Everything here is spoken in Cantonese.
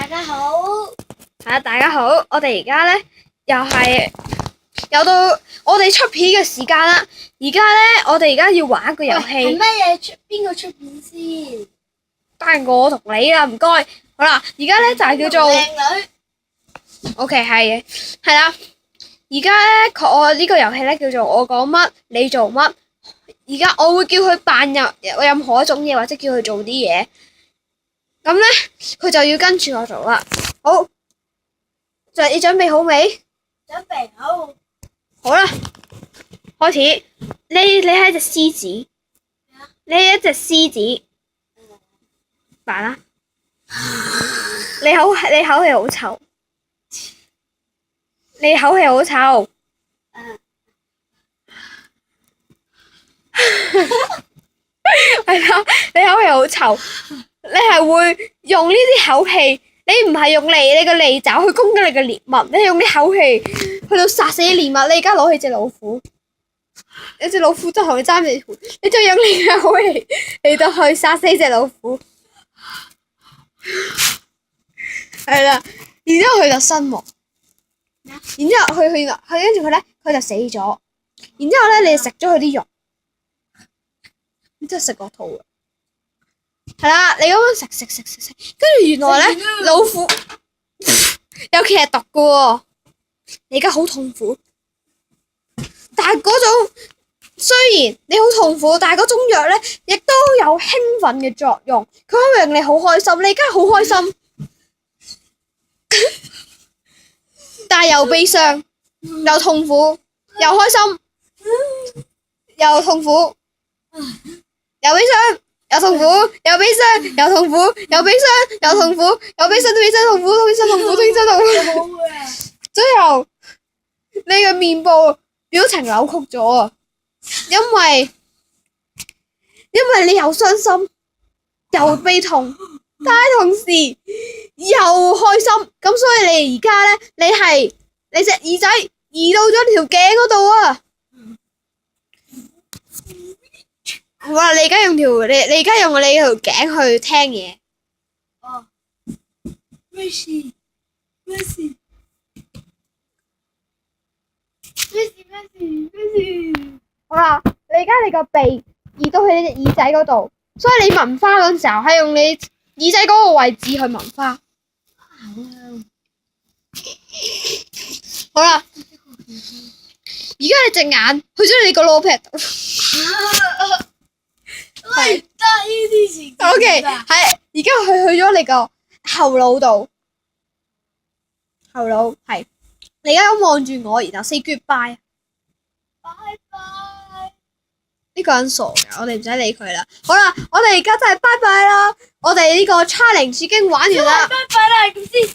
大家好，係啊，大家好，我哋而家咧又係又到我哋出片嘅時間啦。而家咧，我哋而家要玩一個遊戲，係乜嘢出？邊個出片先？當然我同你啦，唔該。好啦，而家咧就係叫做靚女。 OK 係啦。而家咧，我呢個遊戲咧叫做我講乜你做乜。而家我會叫佢扮任何一種嘢，或者叫佢做啲嘢。咁咧，佢就要跟住我做啦。好，你準備好未？準備好。好啦，開始。你係一隻獅子，你係一隻獅子，扮啦。你口氣好臭，你口氣好臭。係啦，你口氣好臭。你係會用呢啲口氣，你唔係用你個利爪去攻擊你嘅獵物，你係用啲口氣去到殺死啲獵物。你而家攞起隻老虎，有隻老虎就同你爭地盤，你就用你嘅口氣嚟到去殺死隻老虎。係啦，然之後佢就身亡，然之後佢跟住佢咧，佢就死咗。然之後咧，你就食咗佢啲肉，然之後食個肚。係啦，你咁樣食，跟住原來咧老虎有劇毒噶喎，你而家好痛苦。但係嗰種雖然你好痛苦，但係嗰種藥咧亦都有興奮嘅作用，佢可以令你好開心。你而家好開心，但係又悲傷，又痛苦，又開心，又痛苦，又悲傷。又痛苦，又悲傷，又痛苦，又悲傷，又痛苦，又悲傷，悲傷痛苦，悲傷痛苦，悲傷痛苦。最後，你嘅面部表情扭曲咗啊！因為你又傷心，又悲痛，但係同時又開心。咁所以你而家咧，你隻耳仔移到咗條頸嗰度啊！哇！你而家用你而家用你條頸去聽嘢。哦。咩事？咩事？好啦，你而家你個鼻移到去你隻耳仔嗰度，所以你聞花嗰陣時候係用你耳仔嗰個位置去聞花。好啦，而家你隻眼去咗你個羅劈度。係得呢啲事。O K， 係而家佢去咗你個後腦度，後腦係。你而家咁望住我，然後 say goodbye。拜拜。呢個人傻嘅，我哋唔使理佢啦。好啦，我哋而家真係拜拜啦。我哋呢個 challenge 已經玩完啦。拜拜啦，咁先。